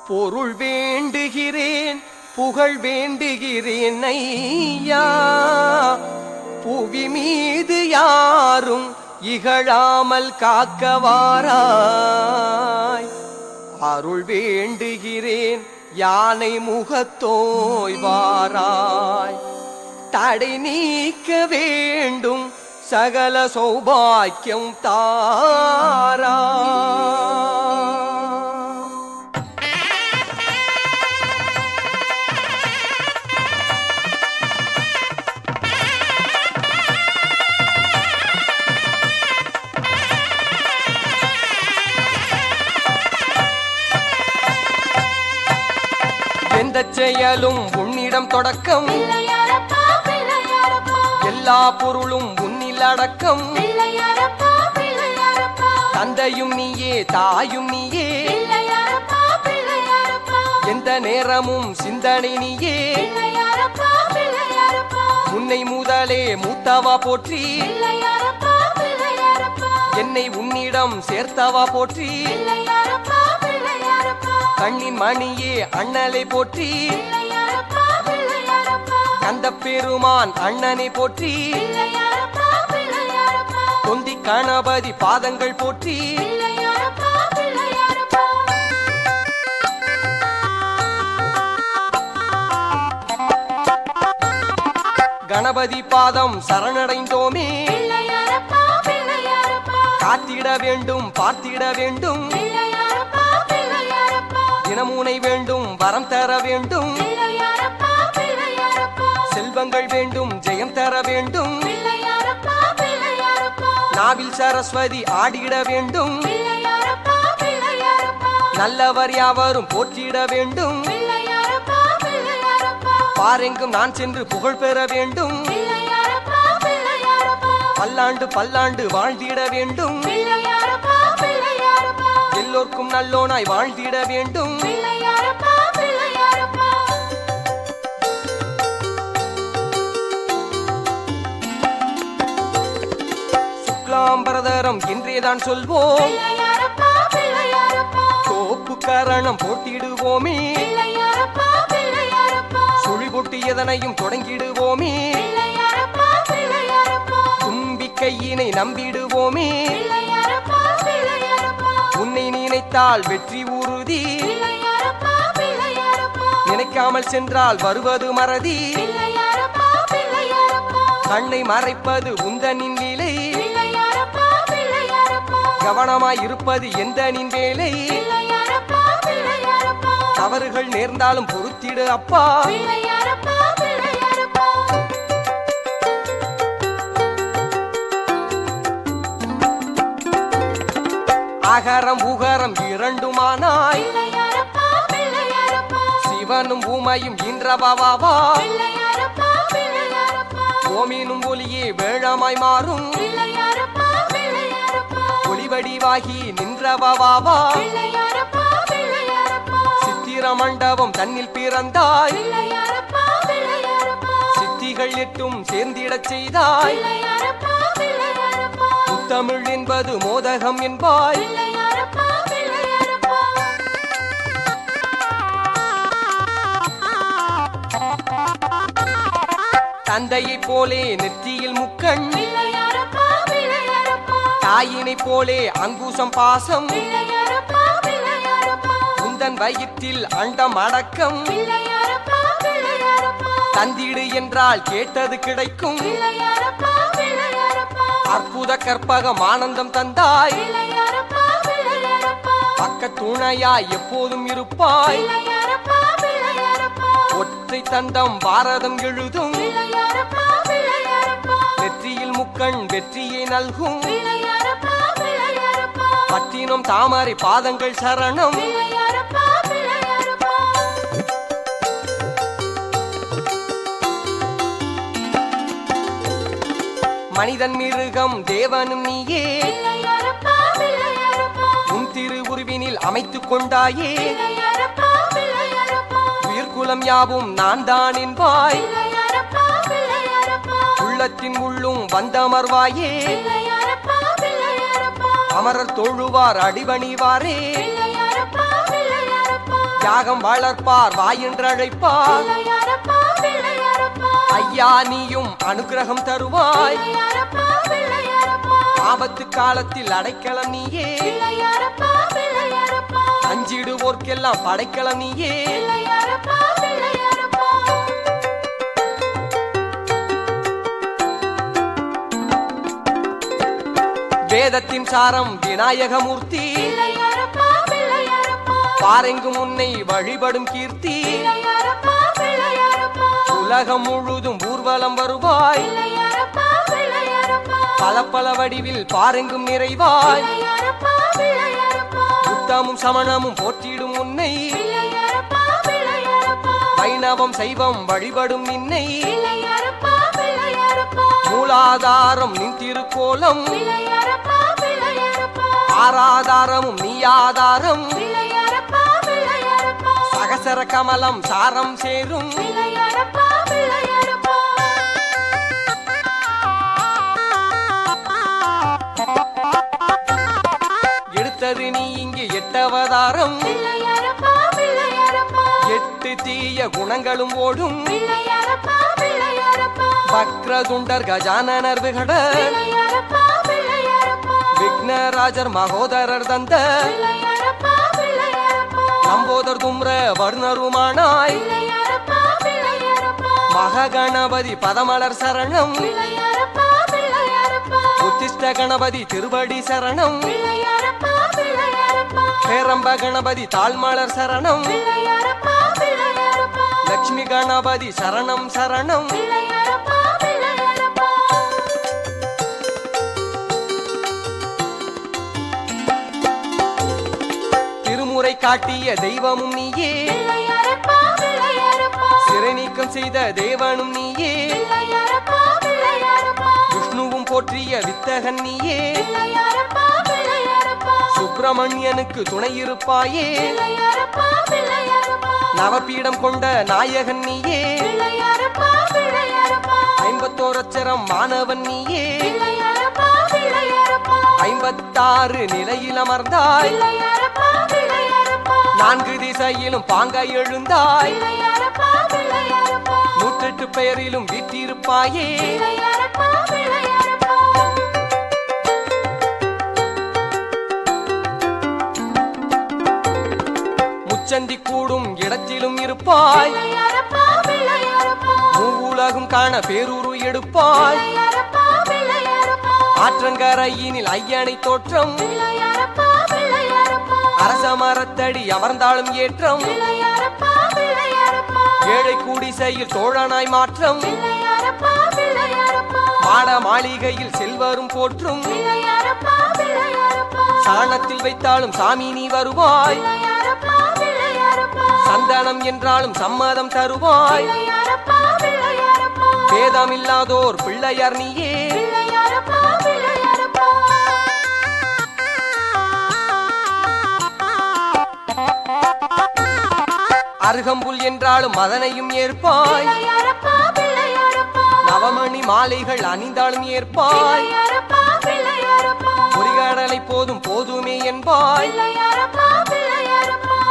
பொருள் வேண்டுகிறேன் புகழ் வேண்டுகிறேன் ஐயா, புவி மீது யாரும் இகழாமல் காக்கவாராய். அருள் வேண்டுகிறேன் யானை முகத்தோய் வாராய். தடை நீக்க வேண்டும் சகல சௌபாக்கியம் தாராய். எந்த செயலும் உன்னிடம் தொடக்கம், எல்லா பொருளும் உன்னில் அடக்கம். தந்தையும் நீயே தாயும் நீயே, எந்த நேரமும் சிந்தனை நீயே. உன்னை முதலே மூத்தவா போற்றி, என்னை உன்னிடம் சேர்த்தவா போற்றி. கண்ணின் மணியே அண்ணலை போற்றி, கந்த பெருமான் அண்ணனை போற்றி. தொந்தி கணபதி பாதங்கள் போற்றி. கணபதி பாதம் சரணடைந்தோமே, காத்திட வேண்டும் பார்த்திட வேண்டும். தினமுனை வேண்டும் வரம் தர வேண்டும், செல்வங்கள் வேண்டும் ஜெயம் தர வேண்டும். நாவில் சரஸ்வதி ஆடிட வேண்டும், நல்லவர் யாவரும் போற்றிட வேண்டும். பாரெங்கும் நான் சென்று புகழ் பெற வேண்டும், பல்லாண்டு பல்லாண்டு வாழ்ந்திட வேண்டும். எல்லோர்க்கும் நல்லோனாய் வாழ்ந்திட வேண்டும். சுக்லாம்பரதரம் என்றேதான் சொல்வோம், தோப்பு கரணம் போட்டிடுவோமே. சுழி போட்டு எதனையும் தொடங்கிடுவோமே, தும்பிக்கையினை நம்பிடுவோமே. உன்னை நினைத்தால் வெற்றி உறுதி, நினைக்காமல் சென்றால் வருவது மறதி. கண்ணை மறைப்பது உந்தனின் வேலை, கவனமாய் இருப்பது எந்தனின் வேலை. தவறுகள் நேர்ந்தாலும் பொறுத்திடு அப்பா, அகரம் உகரம் இரண்டுமானாய், சிவனும் ஊமையும் இன்றவாவா. ஓமினும் ஒளியே வேழமாய் மாறும், ஒளிவடிவாகி நின்றவாவா. சித்திர மண்டபம் தன்னில் பிறந்தாய், சித்திகள் எட்டும் சேர்ந்திடச் செய்தாய். தமிழ் என்பது மோதகம் என்பாய், தந்தையை போலே நெற்றியில் முக்கண், தாயினை போலே அங்குசம் பாசம். உந்தன் வயிற்றில் அண்டம் அடக்கம், தந்திடு என்றால் கேட்டது கிடைக்கும். அற்புத கற்பகம் ஆனந்தம் தந்தாய், பக்க துணையாய் எப்போதும் இருப்பாய். ஒற்றை தந்தம் பாரதம் எழுதும், வெற்றியில் முக்கண் வெற்றியை நல்கும். பட்டினம் தாமரை பாதங்கள் சரணம், மனிதன் மிருகம் தேவனும் நீயே. உன் திருவுருவினில் அமைத்துக் கொண்டாயே, உயிர்குலம் யாவும் நான் தான் என்பாய். உள்ளத்தின் உள்ளும் வந்தமர்வாயே, அமரர் தொழுவார் அடிபணிவாரே தியாகம் வளர்ப்பார் வாயென்றழைப்பார் ஐயா நீயும் அனுகிரகம் தருவாய் ஆபத்து காலத்தில் அடைக்கலம் நீயே அஞ்சிடுவோர்க்கெல்லாம் படைக்கலம் நீயே வேதத்தின் சாரம் விநாயகமூர்த்தி பாரெங்கும் உன்னை வழிபடும் கீர்த்தி உலகம் முழுதும் ஊர்வலம் வருவாய் பல பல வடிவில் பாரெங்கும் நிறைவாய் புத்தமும் சமணமும் போற்றிடும் உன்னை வைணவம் சைவம் வழிபடும் நின்னை மூலாதாரம் நின் திருக்கோலம் ஆராதாரமும் நீ ஆதாரம் சகசர கமலம் சாரம் சேரும் எடுத்தது நீ இங்கு எட்டவதாரம் எட்டு தீய குணங்களும் ஓடும் வக்ரதுண்டர் கஜானனர் விகட விக்னராஜர் மகோதரர் தந்த நம்போதர் தும்ர வர்ணருமானாய் மககணபதி பதமலர் சரணம் உத்திஷ்ட கணபதி திருவடி சரணம் பேரம்ப கணபதி தாழ்மலர் சரணம் லட்சுமி கணபதி சரணம் சரணம் திருமுறை காட்டிய தெய்வமும் நீயே சிறை நீக்கம் செய்த தேவனும் நீயே விஷ்ணுவும் போற்றிய வித்தகன் நீயே சுப்பிரமணியனுக்கு துணை இருப்பாயே நவபீடம் கொண்ட நாயகன் நீயே 51 அச்சரம் மாணவன் நீயே 56 நிலையில் அமர்ந்தாய் 4 திசையிலும் பாங்காய் எழுந்தாய் 108 பெயரிலும் வீற்றிருப்பாயே முச்சந்தி கூடும் இடத்திலும் இருப்பாய் மூவுலகும் காண பேரூரு எடுப்பாய் ஆற்றங்கரையினில் ஐயனை தோற்றம் அரச மரத்தடி அமர்ந்தாலும் ஏற்றம் ஏழை கூடிசையில் தோழனாய் மாற்றம் மாட மாளிகையில் செல்வரும் போற்றும் சாணத்தில் வைத்தாலும் சாமி நீ வருவாய் சந்தனம் என்றாலும் சம்மதம் தருவாய் வேதமில்லாதோர் பிள்ளையார் நீயே அருகம்புல் என்றாலும் மதனையும் ஏற்பாய் நவமணி மாலைகள் அணிந்தாலும் ஏற்பாய் பொறிகடலை போதும் போதுமே என்பாய்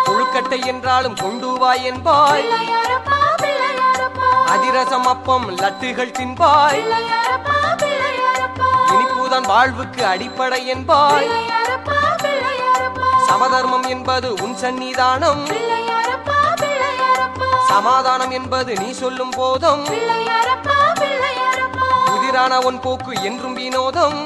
கொழுக்கட்டை என்றாலும் கொண்டுவாய் என்பாய் அதிரசம் அப்பம் லட்டுகள் தின்பாய் இனிப்புதான் வாழ்வுக்கு அடிப்படை என்பாய் சமதர்மம் என்பது உன் சந்நிதானம் சமாதானம் என்பது நீ சொல்லும் போதும் புதிரான உன் போக்கு என்றும் வினோதம்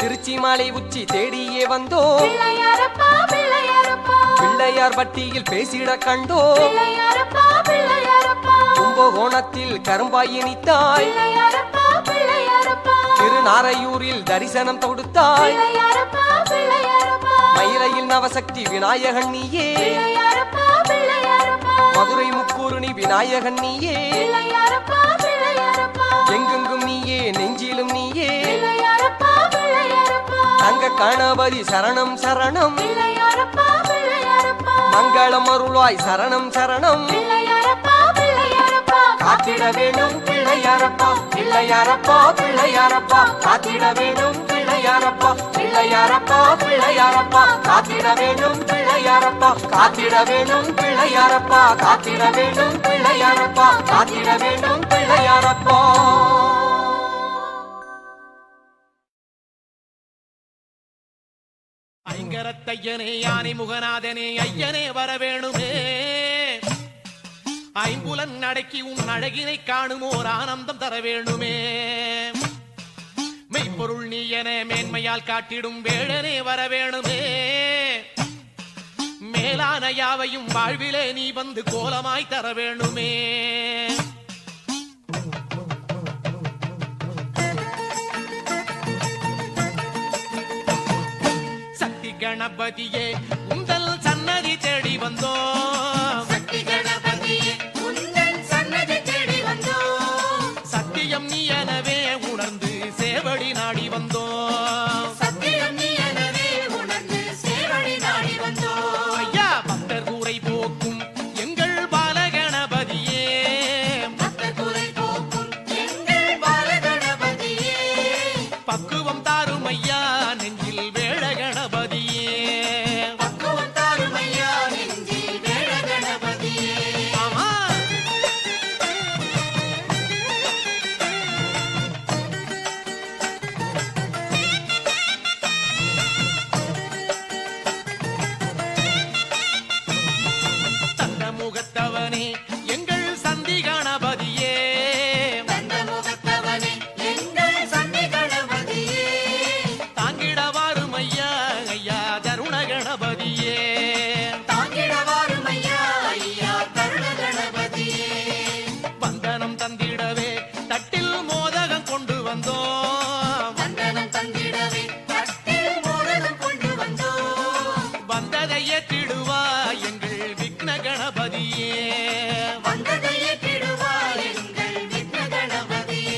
திருச்சி மலை உச்சி தேடியே வந்தோ பிள்ளையார் பட்டியில் பேசிட கண்டோ கும்பகோணத்தில் கரும்பாய் இனித்தாய் திருநாரையூரில் தரிசனம் தொடுத்தாய் மயிலையில் நவசக்தி விநாயகன் நீயே மதுரை முக்கூருணி விநாயகன் நீயே எங்கெங்கும் நீயே நெஞ்சிலும் நீயே தங்க கணபதி சரணம் சரணம் மங்களம் அருளாய் சரணம் சரணம் காத்திட வேணும் பிள்ளையாரப்பா பிள்ளையாரப்பா பிள்ளையாரப்பா காத்திட வேணும் பிள்ளையாரப்பா பிள்ளையாரப்பா பிள்ளையாரப்பா காத்திட வேணும் பிள்ளையாரப்பா காத்திட வேணும் பிள்ளையாரப்பா காத்திட வேணும் பிள்ளையாரப்பா காத்திட வேணும் பிள்ளையாரப்பா. ஐங்கரத்தையனே யானை முகநாதனே ஐயனே வரவேணுமே ஐம்புலன் அடக்கி உன் அழகினை காணும் ஓர் ஆனந்தம் தர வேணுமே மெய்ப்பொருள் நீ என மேன்மையால் காட்டிடும் வேடனே வரவேணுமே மேலான யாவையும் வாழ்விலே நீ வந்து கோலமாய் தர வேணுமே சக்தி கணபதியே உந்தல் சன்னதி தேடி வந்தோம் சக்தி கணபதியே உந்தன் சன்னதி தேடி வந்தோம் சத்தியம் நீ எனவே உணர்ந்து சேவடி நாடி வந்தோம் சத்தியம் நீ எனவே உணர்ந்து சேவடி நாடி வந்தோம் ஐயா பக்தர் கூரை போக்கும் எங்கள் பாலகணபதியே பக்தர் குறை போக்கும் எங்கள் பாலகணபதியே பக்குவம் தாரும் ஐயா நெஞ்சில் வேழ கணபதியே பக்குவம் தாரும் ஐயா நெஞ்சில் வேழ கணபதியே ஆமா தந்த முகத்தவனே எங்கள் சந்தி கணபதியே தந்த முகத்தவனே எங்கள் சந்தி கணபதியே தாங்கிட வாரும் ஐயா ஐயா தருண கணபதியே தாங்கிட வாரும் ஐயா ஐயா தருண கணபதியே வந்தனம் தந்திடவே தட்டில் மோதகம் கொண்டு வந்தோம் வந்தனம் தந்திடவே தட்டில் மோதகம் கொண்டு வந்தோம் வந்ததை ஏற்றிடுவா எங்கள் விக்ன கணபதியே வந்ததை ஏற்றிடுவார் எங்கள் விக்ன கணபதியே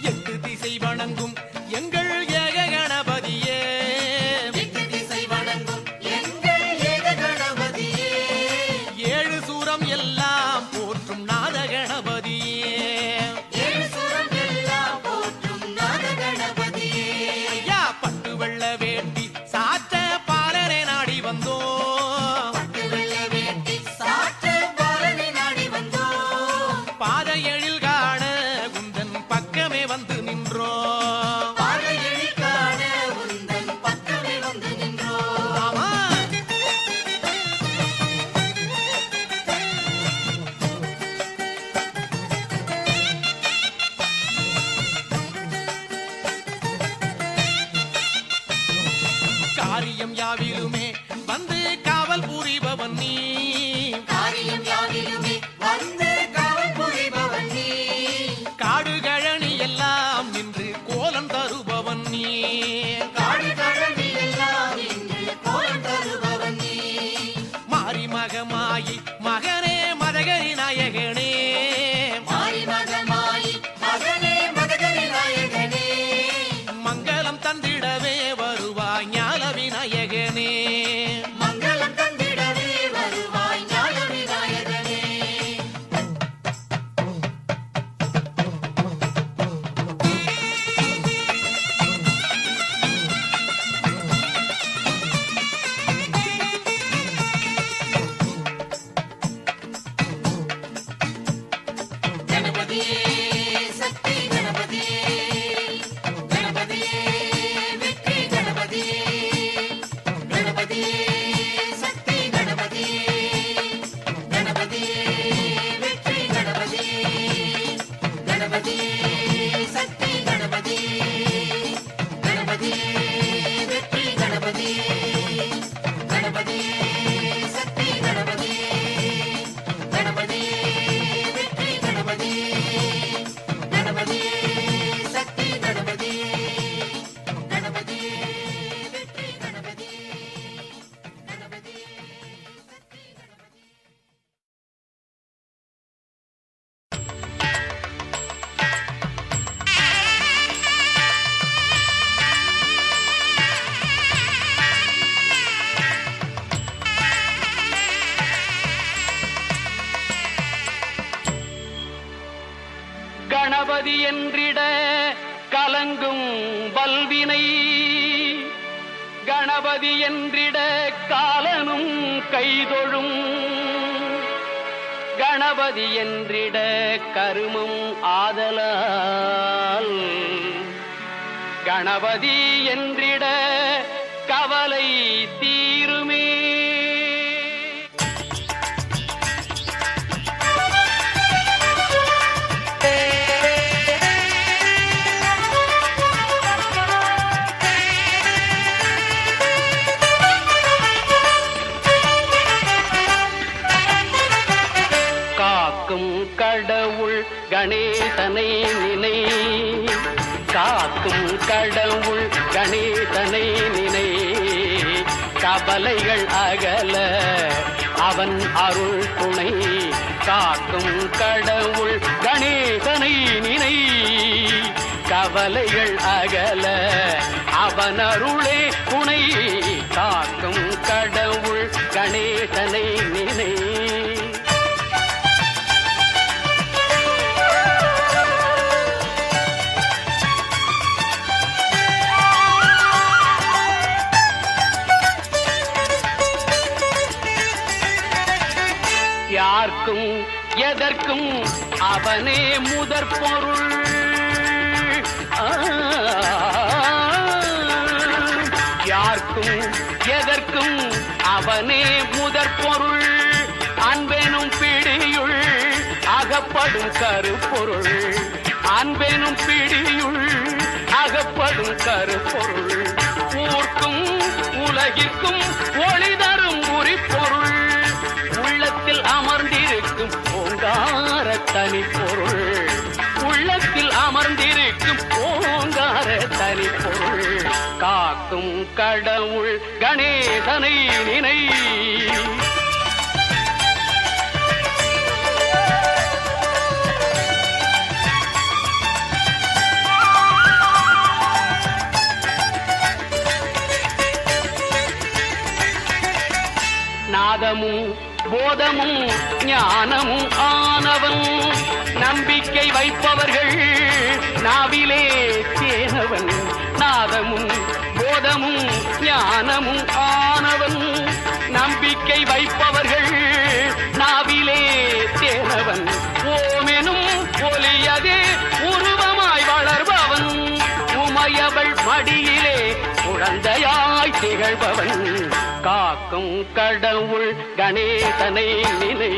எட்டு திசை வணங்கும் எங்கள் ஏக கணபதியே எட்டு திசை வணங்கும் எங்கள் ஏக கணபதியே ஏழு சூரம் எல்லாம் போற்றும் நாத கணபதியே ஏழு சுரம் எல்லாம் போற்றும் நாத கணபதியே ஐயா பட்டு வெள்ள வேண்டி சாற்ற பாலரை நாடி வந்தோம் பட்டு வெள்ள வேட்டி சாற்ற பாலனை நாடி வந்தோம் பாதை எழில் காண குந்தன் பக்கமே வந்து நின்றோம் பாதை எழிற்கான உந்தன் பக்கமே வந்து நின்றோம் ஆமா காரியம் யாவிலுமே வந்து காவல் புரிபவன் நீ காரியம் யாவிலுமே வந்து காவல் புரிபவன் நீ காடு கழனி எல்லாம் நின்று கோலம் தருபவன் நீ காடு கழனி எல்லாம் இன்று கோலம் தருபவன் நீ மாறி மகமாயி மகனே மதகரி நாயகனே மாறி மகமாயி மகனே மதகரி நாயகனே மங்களம் தந்திடவே வருவாய் ஞான விநாயகனே மங்களம் தந்திடவே வருவாய் ஞான விநாயகனே கணபதியே சக்தி கணபதியே கணபதியே வெற்றி கணபதியே கணபதியே சக்தி கணபதியே கணபதியே வெற்றி கணபதியே கணபதியே சக்தி கணபதியே கணபதியே வெற்றி கணபதியே கணபதியே சக்தி கணபதியே கணபதியே வெற்றி கணபதியே கணபதி என்றிட கலங்கும் வல்வினை கணபதி என்றிட காலனும் கைதொழும் கணபதி என்றிட கருமம் ஆதலால் கணபதி என்றிட கவலை தீருமே. காக்கும் கடவுள் கணேசனை நினை காக்கும் கடவுள் கணேசனை நினை கவலைகள் அகல அவன் அருள் துணை காக்கும் கடவுள் கணேசனை நினை கவலைகள் அகல அவன் அருளே துணை காக்கும் கடவுள் கணேசனை நினை. யார்க்கும் எதற்கும் அவனே முதற் பொருள் யார்க்கும் எதற்கும் அவனே முதற் பொருள் அன்பெனும் பிடியுள் அகப்படும் கருப்பொருள் அன்பெனும் பிடியுள் அகப்படும் கருப்பொருள் ஊர்க்கும் உலகிற்கும் ஒளி தரும் உரிப்பொருள் உள்ளத்தில் அமர்ந்திருக்கும் ஓங்கார தனி பொருள் உள்ளத்தில் அமர்ந்திருக்கும் ஓங்கார தனி பொருள் காக்கும் கடவுள் கணேசனை நினை. நாதமும் போதமும் ஞானமும் ஆனவன் நம்பிக்கை வைப்பவர்கள் நாவிலே தேனவன் நாதமும் போதமும் ஞானமும் ஆனவன் நம்பிக்கை வைப்பவர்கள் நாவிலே தேனவன் ஓமெனும் ஒலியதே உருவமாய் வளர்பவன் உமையவள் மடியிலே குழந்தையாய் திகழ்பவன் காக்கும் கடவுள் கணேசனை நினை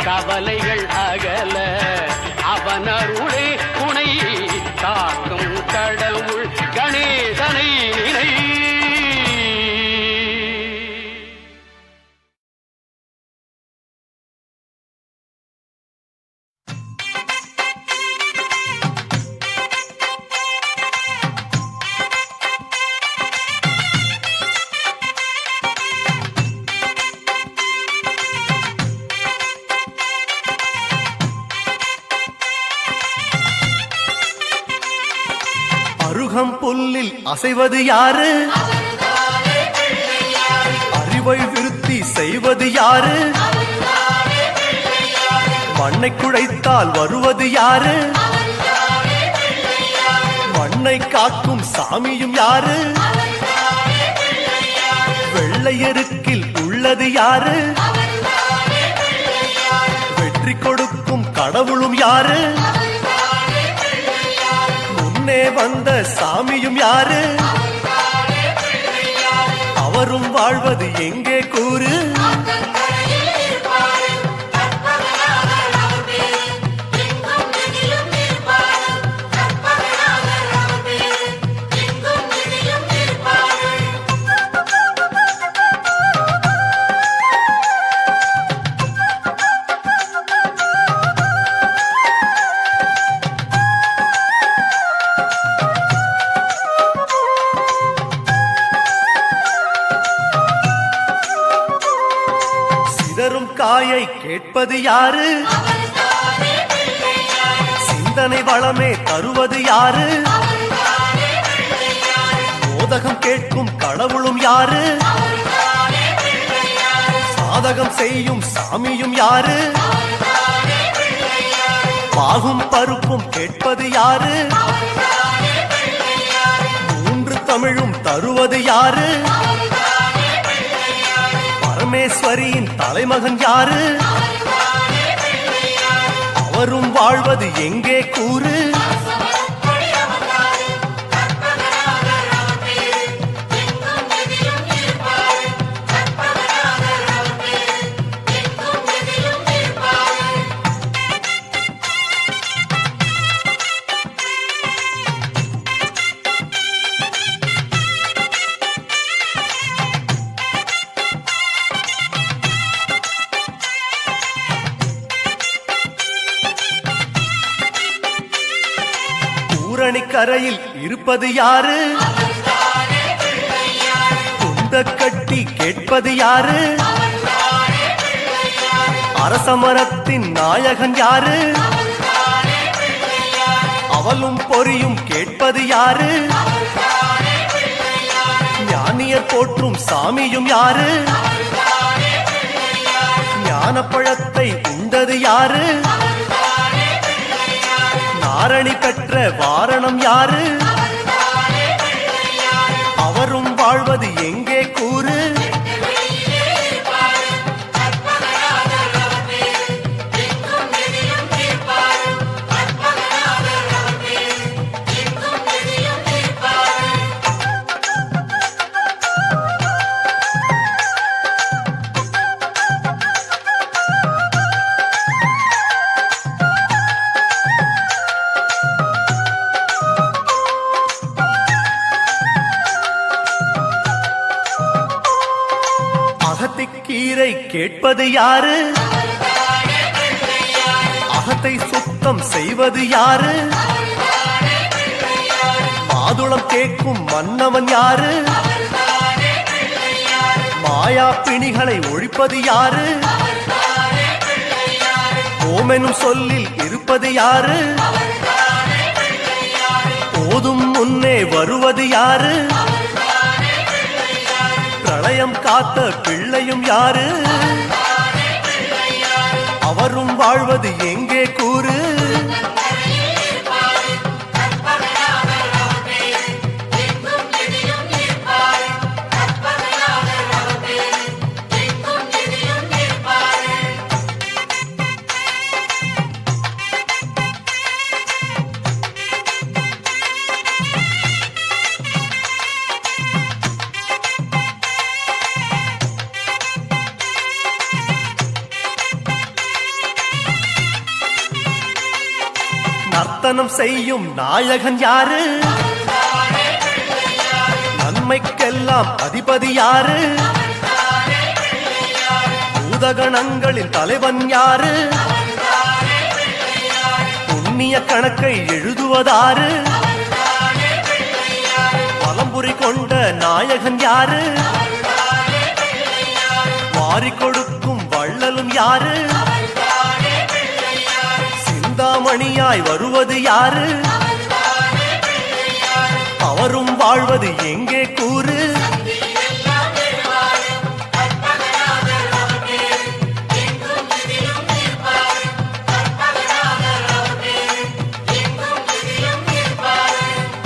கவலைகள் அகல அவன் அருளே துணை காக்கும் கடவுள் கணேசனை நினை. புல்லில் அசைவது யாரு அறிவை விருத்தி செய்வது யாரு மண்ணை குழைத்தால் வருவது யாரு மண்ணை காக்கும் சாமியும் யாரு வெள்ளையருக்கில் உள்ளது யாரு வெற்றி கொடுக்கும் கடவுளும் யாரு முன்னே வந்த சாமியும் யாரு அவரும் வாழ்வது எங்கே கூறு காயை கேட்பது யாரு சிந்தனை வளமே தருவது யாரு போதகம் கேட்கும் கடவுளும் யாரு சாதகம் செய்யும் சாமியும் யாரு பாகும் பருப்பும் கேட்பது யாரு? மூன்று தமிழும் தருவது யாரு? பரமேஸ்வரியின் தலைமகன் யாரு? அவரும் வாழ்வது எங்கே கூறு? கரையில் இருப்பது யாரு? குந்த கட்டி கேட்பது யாரு? அரசமரத்தின் நாயகன் யாரு? அவளும் பொறியும் கேட்பது யாரு? ஞானியர் போற்றும் சாமியும் யாரு? ஞானப்பழத்தை உண்டது யாரு? ஆரணி பெற்ற வாரணம் யாரு? அவரும் வாழ்வது எங்கே கூறு? கீரை கேட்பது யாரு? அகத்தை சுத்தம் செய்வது யாரு? மாதுளம் கேட்கும் மன்னவன் யாரு? மாயா பிணிகளை ஒழிப்பது யாரு? ஓமெனும் சொல்லில் இருப்பது யாரு? போதும் முன்னே வருவது யாரு? பிரளயம் காத்த பிள்ளையும் யாரு? அவரும் வாழ்வது எங்கே கூறு? நர்த்தனம் செய்யும் நாயகன் யாரு? நன்மைக்கெல்லாம் அதிபதி யாரு? பூதகணங்களின் தலைவன் யாரு? புண்ணிய கணக்கை எழுதுவதாரு? பலம்புரி கொண்ட நாயகன் யாரு? வாரி கொடுக்கும் வள்ளலும் யாரு? சிந்தாமணியாய் வருவது யாரு? அவரும் வாழ்வது எங்கே கூறு?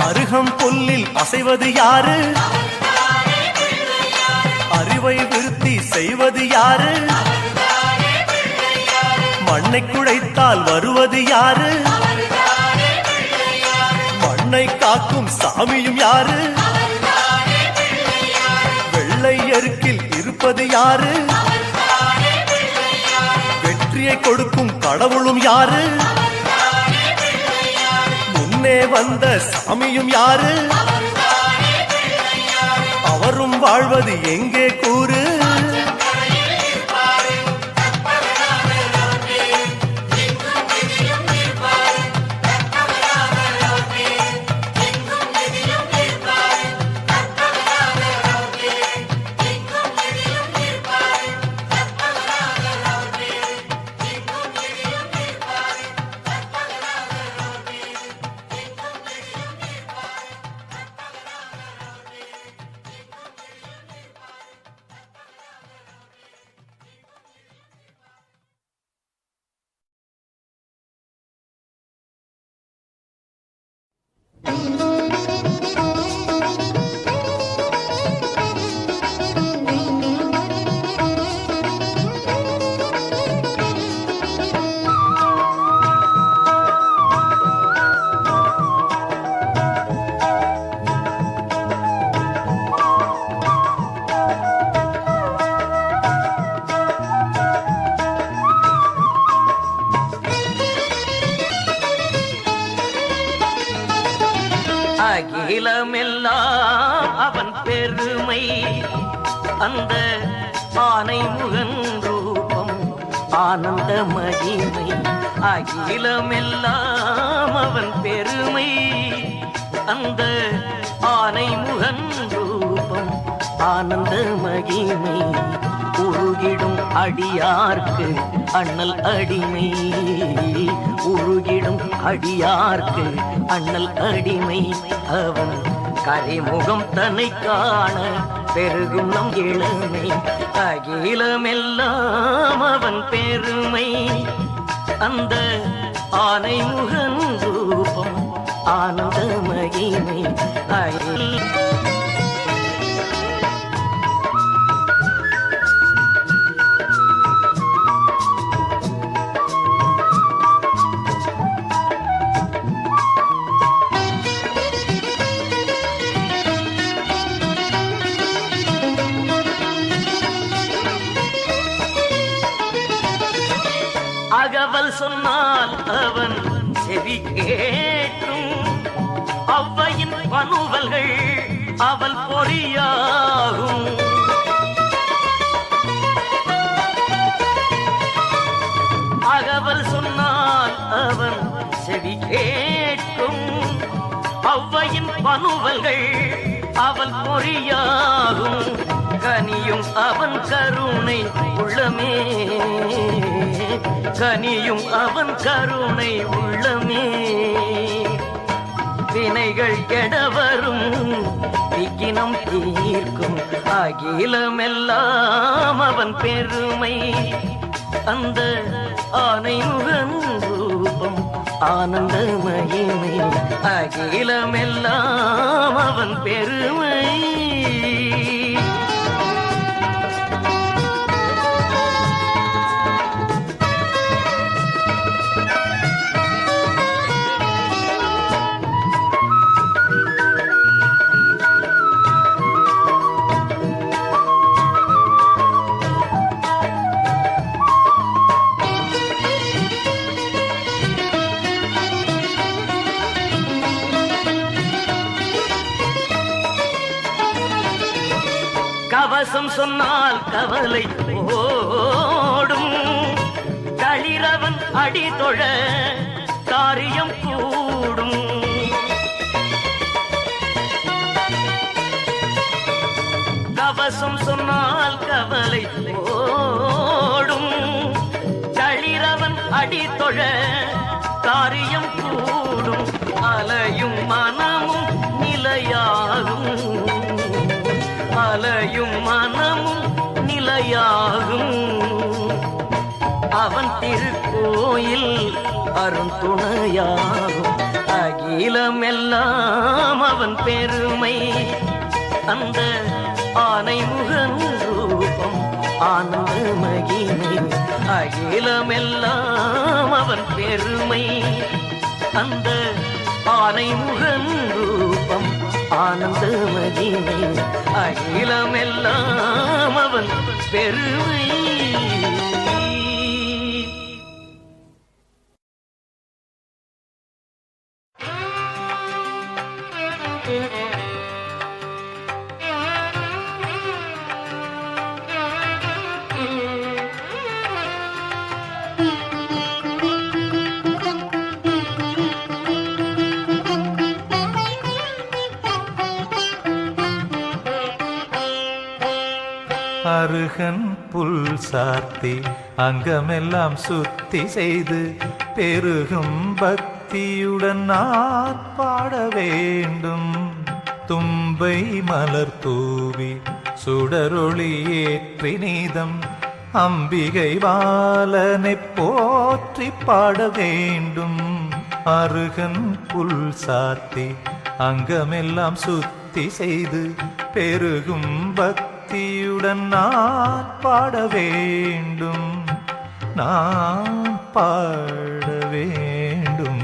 அருகம் புல்லில் அசைவது யாரு? அறிவை விருத்தி செய்வது யாரு? மண்ணை குழைத்தால் வருவது யாரு? மண்ணை காக்கும் சாமியும் யாரு? வெள்ளை எருக்கில் இருப்பது யாரு? வெற்றியை கொடுக்கும் கடவுளும் யாரு? முன்னே வந்த சாமியும் யாரு? அவரும் வாழ்வது எங்கே கூறு? அகிலமெல்லாம் அவன் பெருமை அந்த ஆனை முகன் ரூபம் ஆனந்த மகிமை அகிலமெல்லாம் அவன் பெருமை அந்த ஆனை முகன் ரூபம் ஆனந்த மகிமை உருகிடும் அடியார்க்கு அண்ணல் அடிமை உருகிடும் அடியார்க்கு அண்ணல் அடிமை அவன் கரைமுகம் தன்னை காண பெருகும் நம் இளமை அகிலமெல்லாம் அவன் பெருமை அந்த ஆனை முகன் ரூபம் ஆனந்த மகிமை அகவல் சொன்னால் அவன் செவி கேட்டும் அவ்வையின் பனுவல்கள் அவள் பொறியாகும் அகவல் சொன்னால் அவன் செவி கேட்டும் அவ்வையின் பனுவல்கள் அவள் பொறியாகும் கனியும் அவன் கருணை உள்ளமே கனியும் அவன் கருணை உள்ளமே வினைகள் கெடவரும் விக்கினம் தீர்க்கும் அகிலமெல்லாம் அவன் பெருமை அந்த ஆனை முகன் ரூபம் ஆனந்த மகிமை அகிலமெல்லாம் அவன் பெருமை கவசம் சொன்னால் கவலை ஓடும் களிரவன் அடி தொழ காரியம் கூடும் கவசம் சொன்னால் கவலை ஓடும் களிரவன் அடி தொழ காரியம் கூடும் அலையும் மனமும் நிலையாகும் அலையும் மனமும் நிலையாகும் அவன் திருக்கோயில் அருந்துணையாகும் அகிலமெல்லாம் அவன் பெருமை அந்த ஆனை முகன் ரூபம் ஆனந்த மகிமை அகிலமெல்லாம் அவன் பெருமை அந்த ஆனை முகன் ரூபம் ஆனந்த மகிமை அகிலமெல்லாம் அவன் பெருமை அருகன் புல் சாத்தி அங்கமெல்லாம் சுத்தி செய்து பெருகும் பக்தியுடன் நான் பாட வேண்டும். தும்பை மலர் தூவி சுடரொளி ஏற்றி நீதம் அம்பிகை பாலனை போற்றி பாட வேண்டும். அருகன் புல் சாத்தி அங்கமெல்லாம் சுத்தி செய்து பெருகும் பக்தியுடன் நான் பாட வேண்டும். நான் பாட வேண்டும்.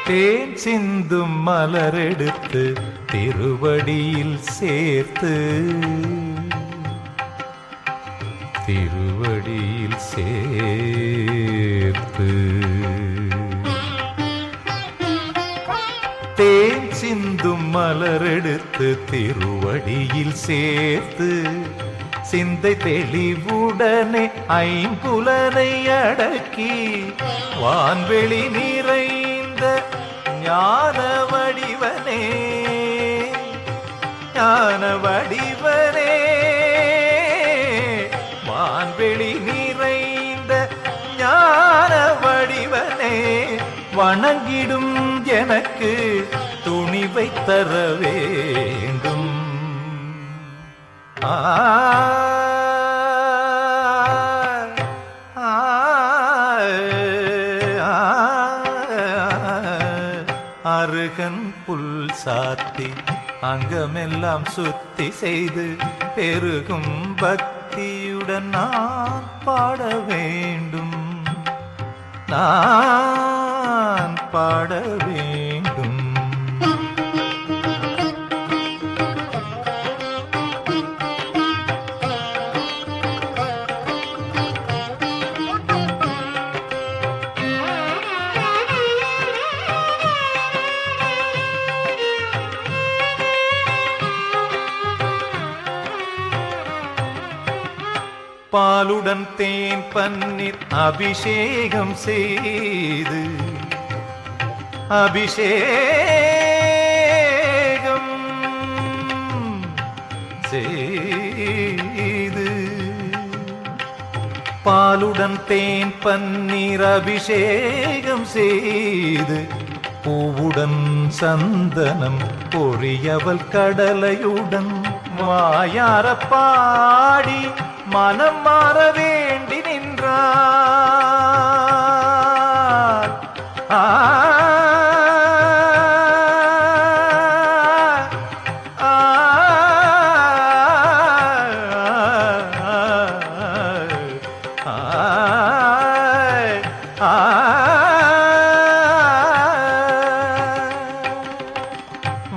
தேன் சிந்தும் மலரெடுத்து திருவடியில் சேர்த்து திருவடியில் சேர்த்து தேன் சிந்தும் மலரெடுத்து திருவடியில் சேர்த்து சிந்தை தெளிவுடனே ஐம்புலனை அடக்கி வான்வெளி நிறைந்த ஞான வடிவனே ஞான வடிவனே வான்வெளி நிறைந்த ஞான வடிவனே வணங்கிடும் எனக்கு துணிவை தர வேண்டும். அருகன் புல் சாத்தி அங்கமெல்லாம் சுத்தி செய்து பெருகும் பக்தியுடன் நான் பாட வேண்டும். நான் பாட வேண்டும். பாலுடன் தேன் பன்னீர் அபிஷேகம் செய்து அபிஷேகம் செய்து பாலுடன் தேன் பன்னீர் அபிஷேகம் செய்து பூவுடன் சந்தனம் பொரியவள் கடலையுடன் வாயார பாடி மனம் மாற வேண்டி நின்றார்.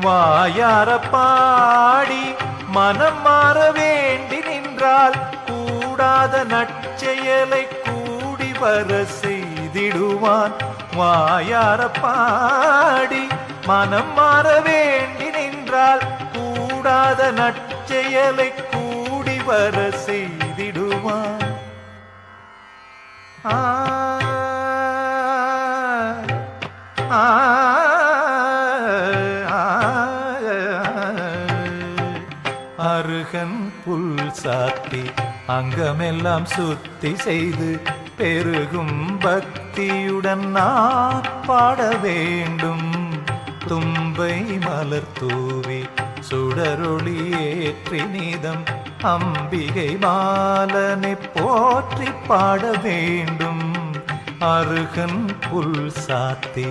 வாயார பாடி மனம் மாற வேண்டி நின்றால் கூடாத நற்செயலை கூடி வர செய்திடுவான். வாயார பாடி மனம் மாற வேண்டி நின்றால் கூடாத நற்செயலை கூடி வர செய்திடுவான். அருகன் புல் சாத்தி அங்கமெல்லாம் சுத்தி செய்து பெருகும் பக்தியுடன் நான் பாட வேண்டும். தும்பை மலர் தூவி சுடரொளி ஏற்றி நீதம் அம்பிகை பாலனை போற்றி பாட வேண்டும். அருகன் புல் சாத்தி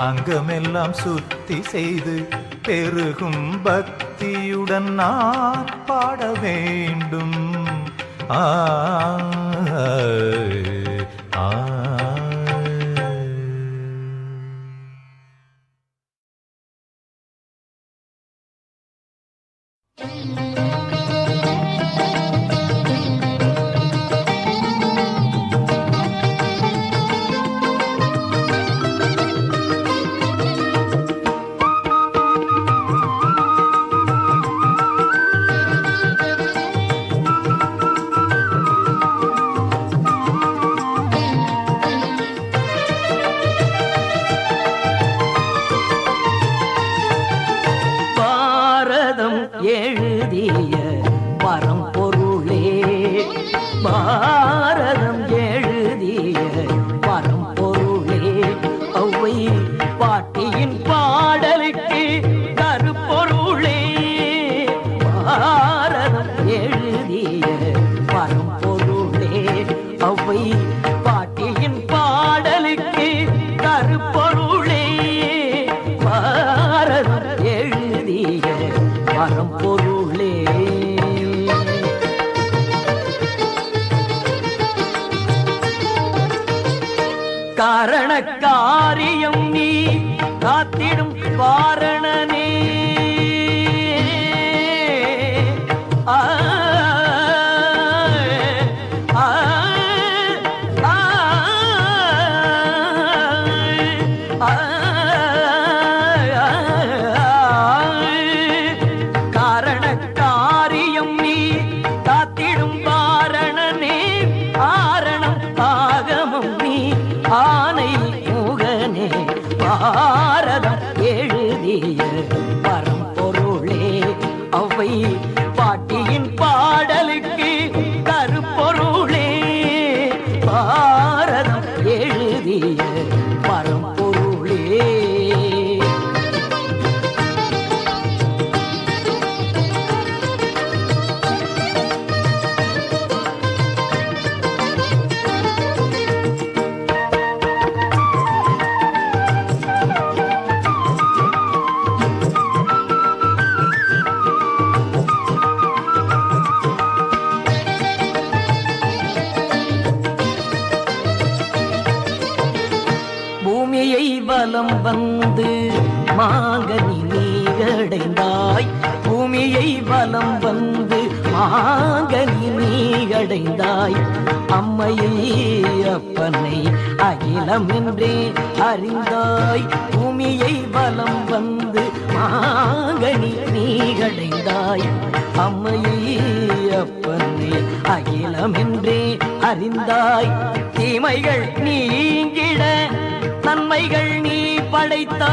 அங்கமெல்லாம் சுத்தி செய்து பெருகும் பக்தியுடன் நான் பாட வேண்டும். ஆ ஆ எழுதிய பரம்பொருளே பாரதம் எழுதிய பரம்பொருளே ஒளவை பாட்டியின் பாடலுக்கு கருப்பொருளே பாரதம் எழுதிய பரம்பொருளே ஒளவை பாட்டியின் பாடலுக்கு கருப்பொருளே பாரதம் எழுதிய பரம்பொருளே. காரண காரியம் நீ வாரணனே காரணக்காரியம் நீ காத்திடும் வாரணனே ஆரணம் ஆகமம் நீ ஆனை முகனே பாரதம் எழுதிய பரம்பொருளே அவை பாட்டியின் பாடலுக்கு கருப்பொருளே பாரதம் எழுதிய பரம்பொருளே பூமியை வலம் வந்து மாங்கனி நீகடைந்தாய் பூமியை வலம் வந்து மாங்கனி நீகடைந்தாய் அம்மையை அப்பனை அகிலம் என்றே அறிந்தாய் பூமியை வலம் வந்து மாங்கனி நீகடைந்தாய் அம்மையை அப்பனை அகிலம் என்றே அறிந்தாய் தீமைகள் நீங்கிட நன்மைகள் நீ படைத்தாய்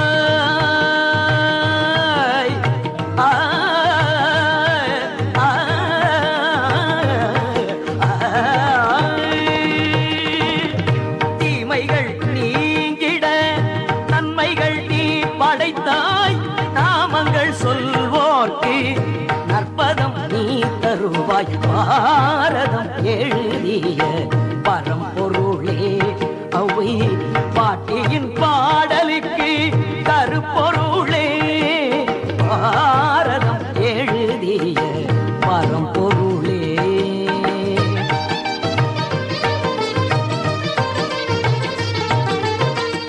தீமைகள் நீங்கிட நன்மைகள் நீ படைத்தாய் நாமங்கள் சொல்வோர்க்கு நற்பதம் நீ தருவாய் பாரதம் எழுதிய பரம்பொருளே அவை பாட்டியின் பாடலுக்கு கருப்பொருளே பாரதம் எழுதிய பரம்பொருளே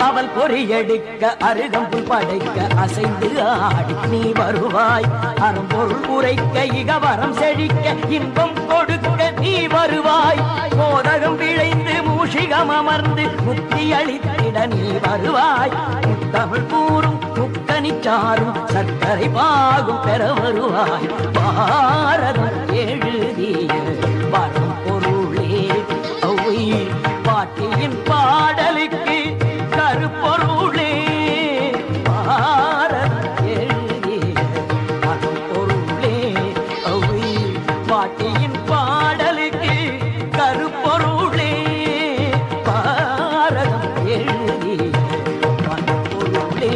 அவள் பொறியெடுக்க அருகம்புல் படைக்க அசைந்து ஆடி நீ வருவாய் அரும்பொருள் உரைக்க இகவரம் செழிக்க இன்பம் கொடுக்க நீ வருவாய் மோதகம் விளைந்து மூஷிகம் அமர்ந்து முக்தி அளித்திட நீ வருவாய் முத்தமிழ் கூறும் முக்கனிச்சாரும் சர்க்கரை பாகும் பெற வருவாய் பாரதம் எழுதிய பரம்பொருளே அவை பாட்டியின் பாடலுக்கு கருப்பொருளே பாரதம் எழுதிய பரம்பொருளே அவை பாட்டியின் பாடலுக்கு கருப்பொருளே பாரதம் எழுதிய பரம்பொருளே.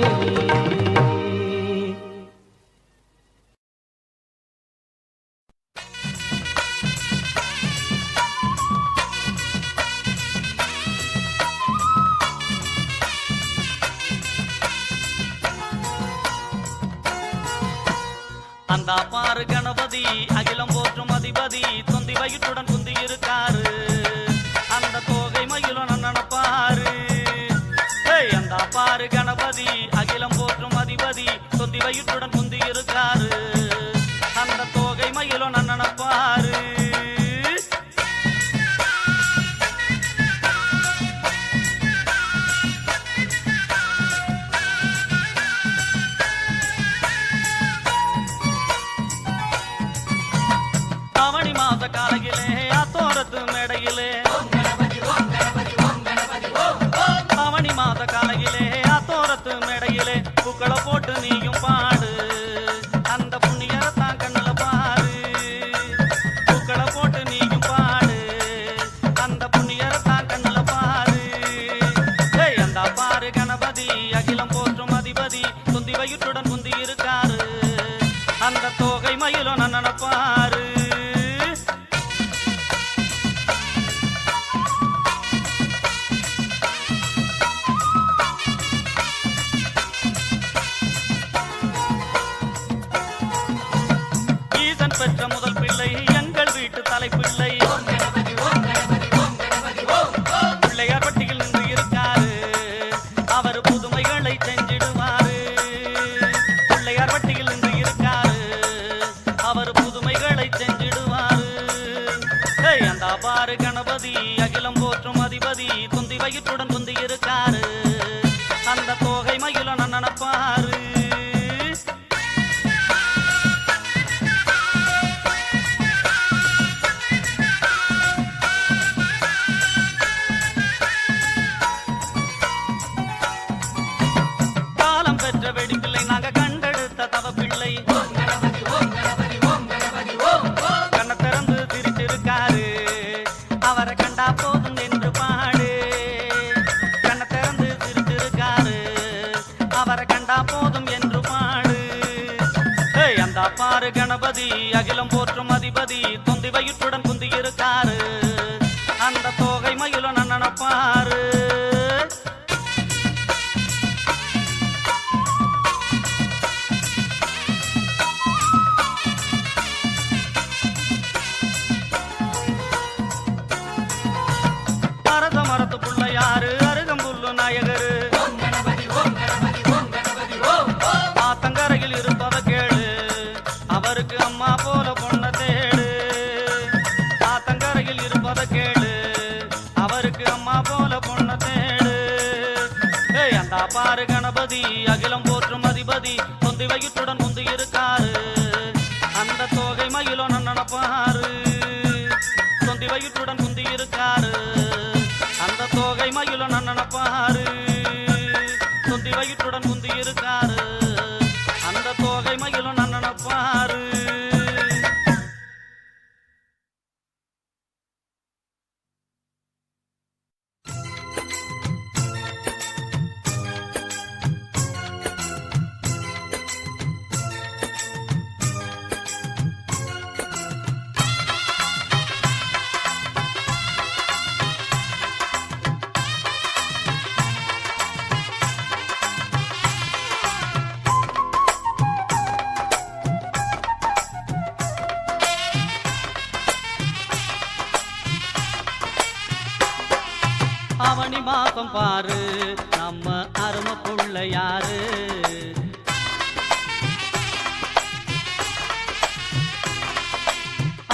அந்த பாரு கணபதி அகிலம் போற்றும் அதிபதி தொந்தி வயிற்றுடன் குந்தி இருக்காரு அந்த தோகை மயிலும் நன்னப்பாரு அந்த பாரு கணபதி அகிலம் போற்றும் அதிபதி தொந்தி வயிற்றுடன் குந்தி இருக்காரு அந்த தோகை மயிலும் நன்னப்பாரு காலையிலே அத்தோரத்து மேடையிலே பவனி மாத காலையிலே அத்தோரத்து மேடையிலே பூக்களை போட்டு நீயும் பாடு அந்த புண்ணியரத்தான் கண்ணுல பாரு பூக்களை போட்டு நீயும் பாடு அந்த புண்ணியரத்தான் கண்ணுல பாரு அந்த பாரு கணபதி அகிலம் போற்றும் அதிபதி துந்தி வயிற்றுடன் குந்தி இருக்காரு அந்த தோகை மயிலும் நன்னப்பாரு பெற்ற முதல் பிள்ளை எங்கள் வீட்டு தலைப்பிள்ளை பிள்ளையார் பட்டியில் நின்று இருக்காரு அவர் புதுமைகளை செஞ்சிடுவாரு பாரு கணபதி அகிலம் போற்றும் அதிபதி துந்தி வயிற்றுடன் குந்தி இருக்காரு அந்த தோகை மயில நன்னப்பாரு காலம் பெற்ற வெடிப்பிள்ளை நாங்க கண்டெடுத்த தவ பிள்ளை கண்ண திறந்து சிரிச்சிருக்காரு அவரை கண்டா போதும் என்று பாடு கண்ண திறந்து சிரிச்சிருக்காரு அவரை கண்டா போதும் என்று பாடு அந்த பாரு கணபதி அகிலம் போற்றும் அதிபதி தொந்தி வயிற்றுடன் குந்தி இருக்காரு அந்த தோகை மயிலும் நன்னப்பாரு அரச மரத்து புள்ளையாரு அருகம்புல்லு நாயகரு ஆத்தங்கரையில் இருப்பவ கேளு அவருக்கு அம்மா போல பொண்ண தேடு ஆத்தங்கரையில் இருப்பவ கேளு அவருக்கு அம்மா போல பொண்ண தேடு அந்த பாரு கணபதி அகிலம் போற்றும் அதிபதி தொந்தி வயிற்றுடன் முந்தி இருக்காரு அந்த தோகை மயிலோ நன்னப்பாரு தொந்தி வயிற்றுடன் முந்தி இருக்காரு அந்த தோகை மயிலோ நன்னப்பாரு தொந்தி வயிற்றுடன் முந்தி இருக்காரு அந்த தோகை மயிலோ நன்னப்பாரு அவனி மாசம் பாரு நம்ம அருமை புள்ள யாரு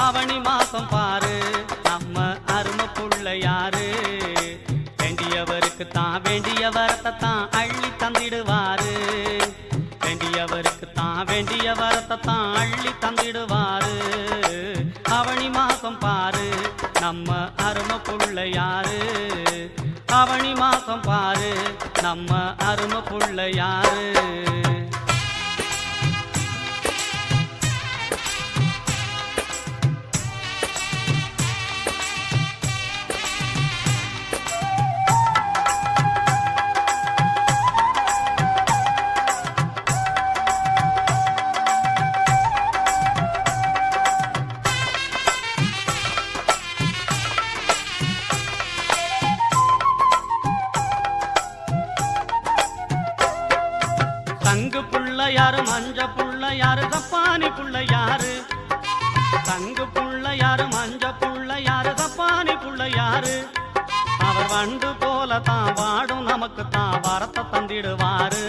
அவனி மாசம் பாரு நம்ம அருமை புள்ள யாரு வேண்டியவருக்கு தான் வேண்டிய வரத்தை தான் அள்ளி தந்திடுவாரு வேண்டியவருக்கு தான் வேண்டிய வரத்தை தான் அள்ளி தந்திடுவாரு அவனி மாசம் பாரு நம்ம அருமை புள்ள யாரு அவனி மாசம் பாரு நம்ம அருமை புள்ள யாரு தங்கு புள்ள யாரு மஞ்ச புள்ள யாரு சப்பானி புள்ள யாரு தங்கு புள்ள யாரு மஞ்ச புள்ள யாரு சப்பானி புள்ள யாரு அவர் வண்டு போல தான் வாடும் நமக்கு தான் வரத்தை தந்திடுவாரு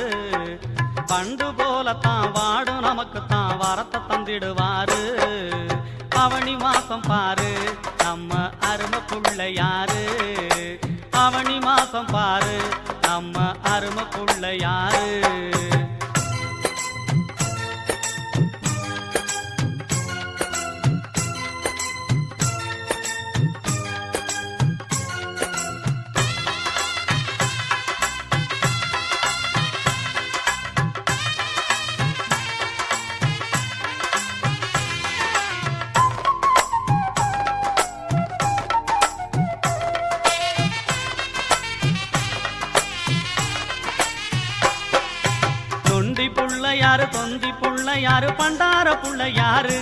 வண்டு போல தான் வாடும் நமக்கு தான் வரத்தை தந்திடுவாரு அவனி மாசம் பாரு நம்ம அருமை புள்ள யாரு அவனி மாசம் பாரு நம்ம அருமை புள்ள யாரு யாரு தொந்தி புள்ள யாரு பண்டார புள்ள யாரு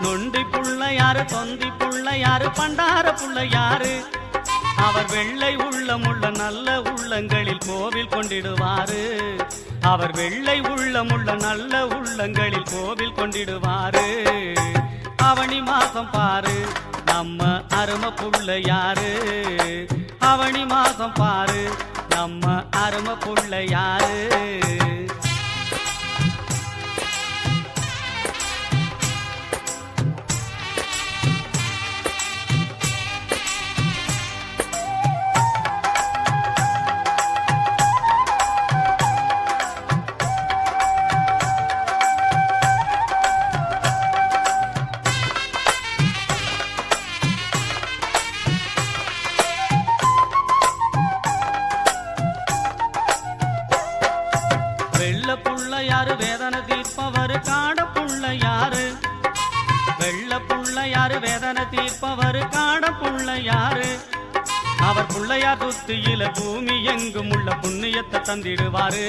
நொண்டி புள்ள யாரு தொந்தி புள்ள யாரு பண்டார புள்ள யாரு அவர் வெள்ளை உள்ளமுள்ள நல்ல உள்ளங்களில் கோவில் கொண்டிடுவாரு அவர் வெள்ளை உள்ளமுள்ள நல்ல உள்ளங்களில் கோவில் கொண்டிடுவாரு அவனி மாசம் பாரு நம்ம அருமை புள்ள யாரு அவனி மாசம் பாரு நம்ம அருமை புள்ள யாரு வேதனை தீர்ப்பவர் காட புள்ளையாரு. அவர் புள்ளையார் சுத்தியில பூமி எங்கும் உள்ள புண்ணியத்தை தந்திடுவாரு.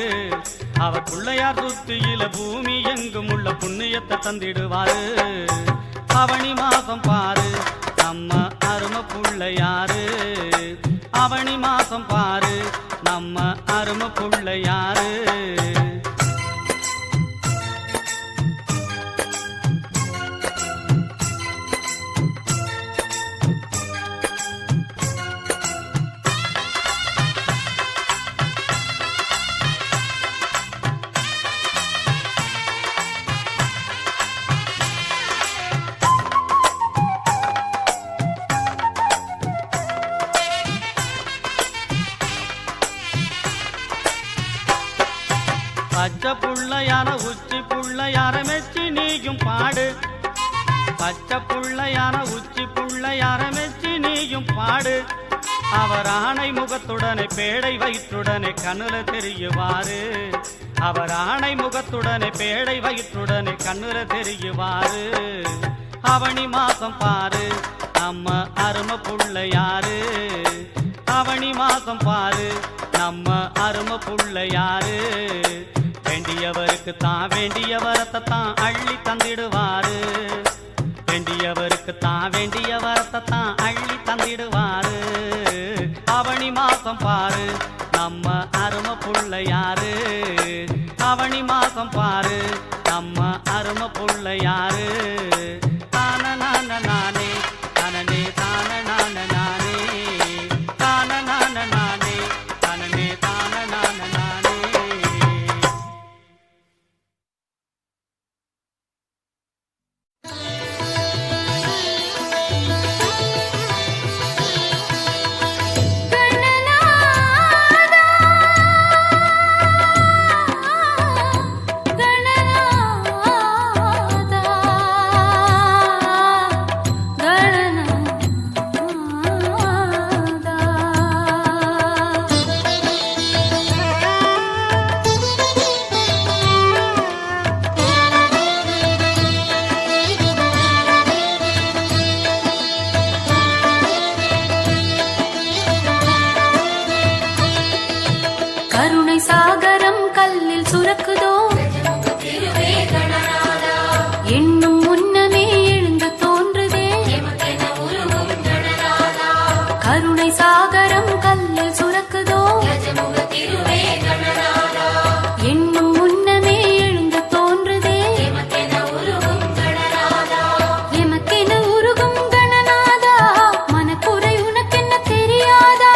அவர் புள்ளையார் சுத்தியில பூமி எங்கும் உள்ள புண்ணியத்தை தந்திடுவாரு. அவனி மாசம் பாரு நம்ம அரும புள்ளையாரு. அவனி மாசம் பாரு நம்ம அரும புள்ளையாரு. பச்சை புள்ளையான உச்சி புள்ளையார மெச்சி நீயும் பாடு. பச்சை புள்ளையான உச்சி புள்ளையார மெச்சி நீயும் பாடு. அவர் ஆணை முகத்துடனே பேடை வயிற்றுடனே கண்ணுல தெரியுவாரு. அவர் ஆணை முகத்துடனே பேடை வயிற்றுடனே கண்ணுல தெரியுவாரு. அவனி மாசம் பாரு நம்ம அரும புள்ளையாரு. அவனி மாசம் பாரு நம்ம அரும புள்ளையாரு. வேண்டியவருக்கு தான் வேண்டிய வரத்தை தான் அள்ளி தந்திடுவாரு. வேண்டியவருக்கு தான் வேண்டிய வரத்தை தான் அள்ளி தந்திடுவாரு. அவனி மாசம் பாரு நம்ம அரும புள்ளையாரு. அவனி மாசம் பாரு நம்ம அரும புள்ளையாரு. தான நான நானே தனனே தான நான நானே தான நான நானே தனனே தான நான நானே. கருணை சாகரம் கல்லில் சுரக்குதோ எண்ணும் முன்னமே எழுந்து தோன்றுதே. கருணை சாகரம் கல்லில் சுரக்குதோ எண்ணும் முன்னமே எழுந்து தோன்றுதே. எமக்கென உருகும் கணநாதா மனக்குறை உனக்கென்ன தெரியாதா.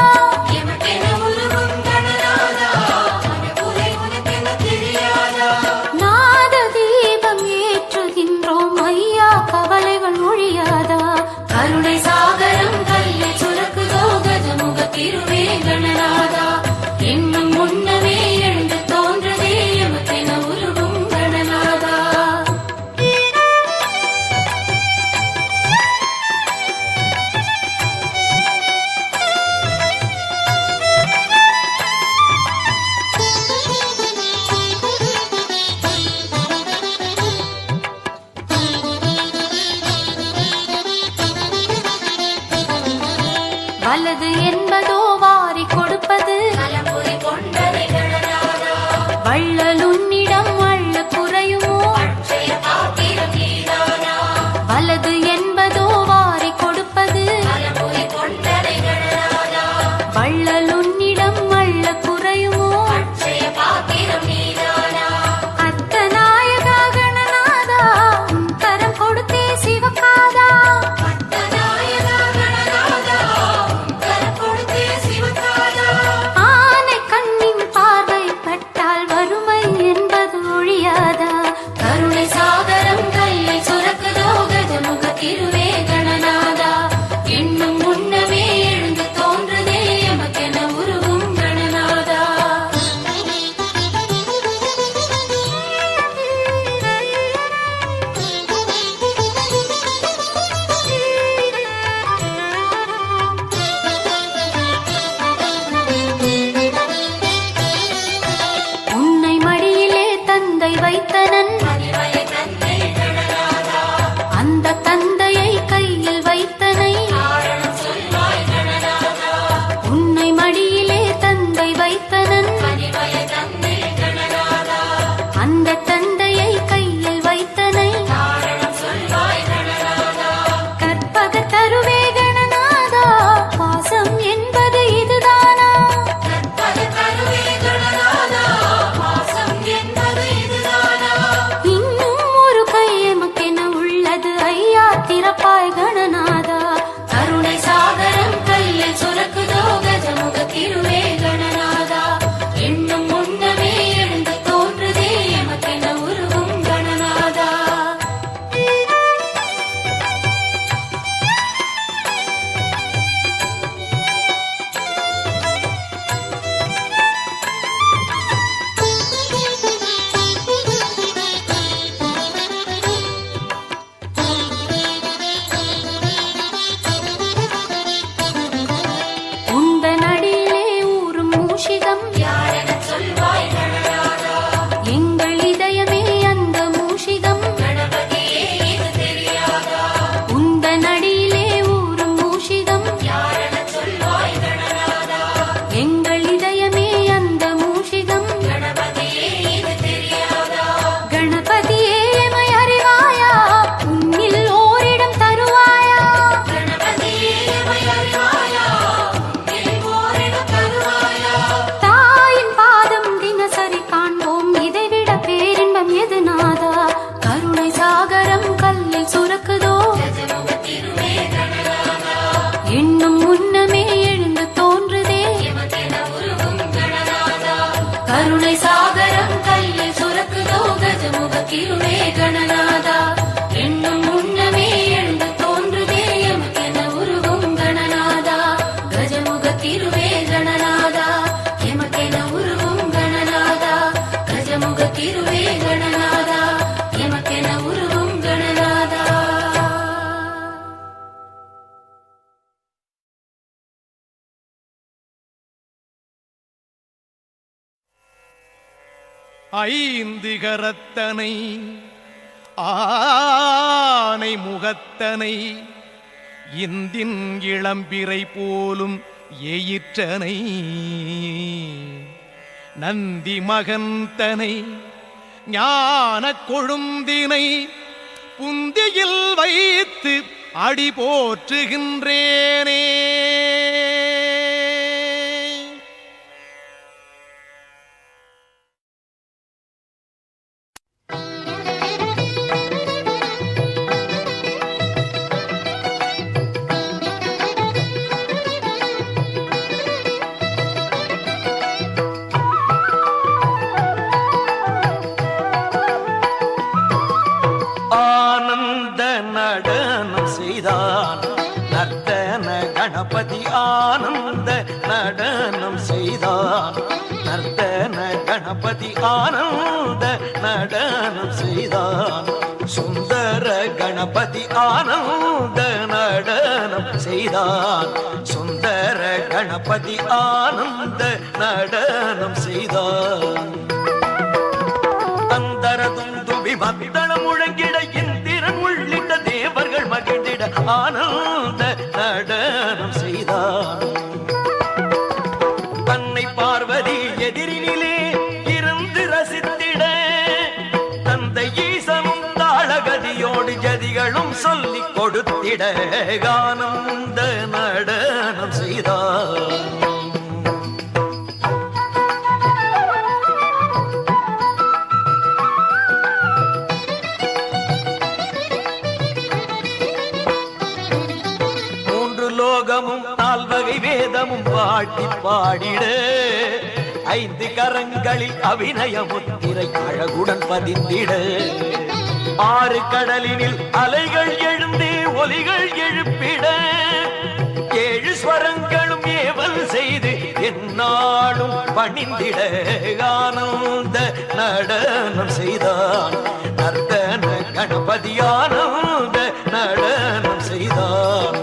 நாத தீபம் ஏற்றுகின்றோம் ஐயா கவலைகள் ஒழியாதா. கருணை சாகரம் கல்லில் சுரக்குதோ கஜமுக திருவே கணநாதா என்னும் முன்னமே எழுந்து தோன்றதே எமக்கென உருகும் கணநாதா. வலது என்பதோ வாரி கொடுப்பது வள்ளல் உன்னிடம் அள்ள குறையுமோ. வலது என்பதோ வாரி கொடுப்பது வள்ளல் உன்னிடம் அள்ள குறையுமோ. அர்த்தநாயகா கணநாதா உன் கரம் கொடுத்தே சிவக்காதா. கஜமுகத்திருவே கணநாதா எண்ணும் முன்னமே எழுந்து தோன்றுதே எமக்கென உருவும் கணநாதா கஜமுகத்திருவே கணநாதா எமக்கென உருவும் கணநாதா கஜமுகத்திருவே கணநாதா எமக்கென உருவும் கணநாதா. ஐந்து கரத்தனை ஆனை முகத்தனை இந்தின் இளம்பிறை போலும் எயிற்றனை நந்தி மகந்தனை ஞான கொழுந்தினை புந்தியில் வைத்து அடி போற்றுகின்றேனே. ஆனந்த நடனம் செய்தான் நர்த்தன கணபதி ஆனந்த நடனம் செய்தான் நர்த்தன கணபதி ஆனந்த நடனம் செய்தான் சுந்தர கணபதி ஆனந்த நடனம் செய்தான் சுந்தர கணபதி ஆனந்த நடனம் செய்தான் அந்தரதுந்துபி மத்தளம் முழங்கிட இந்திரன் உள்ளிட்ட தேவர்கள் மகிழ்ந்திட ஆனந்த நடனம் செய்தான் தன்னை பார்வதி எதிரினிலே இருந்து ரசித்திட தந்தை ஈசனும் தாளகதியோடு ஜதிகளும் சொல்லிக் கொடுத்திட ஆனந்த நடனம் செய்தான் லோகமும் நால்வகை வேதமும் பாட்டி பாடிட ஐந்து கரங்களில் அபிநய முத்திரை அழகுடன் பதிந்திட ஆறு கடலினில் அலைகள் எழுந்தே ஒலிகள் எழுப்பிட ஏழு ஸ்வரங்களும் ஏவல் செய்து எந்நாளும் பணிந்திட ஆனந்த நடனம் செய்தான் நர்த்தன கணபதி ஆனந்த நடனம் செய்தான்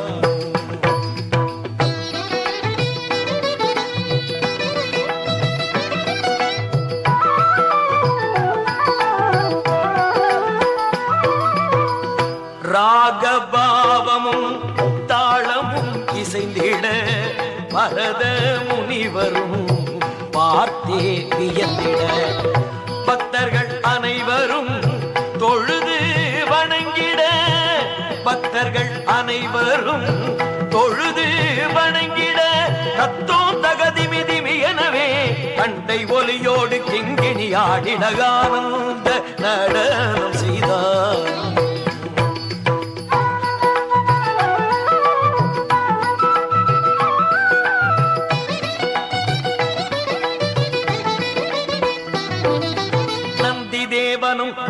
ராகபாவமும் தாளமும் இசைந்திட பரத முனிவரும் பார்த்தே வியந்திட பக்தர்கள் அனைவரும் தொழுது வணங்கிட பக்தர்கள் அனைவரும் தொழுது வணங்கிட தத்தோ தகதி மிதிமி எனவே கண்டை ஒலியோடு கிங்கிணி ஆடிட ஆனந்த நடனம் செய்தார்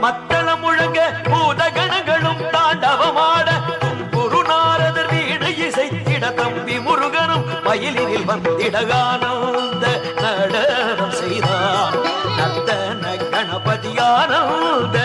மத்தளம் முழங்க பூதகணங்களும் தாண்டவமாட தும்புரு நாரதர் வீணை இசைத்திட தம்பி முருகனும் மயிலில் வந்திட ஆனந்த நடனம் செய்தார் நர்த்தன கணபதி ஆனந்த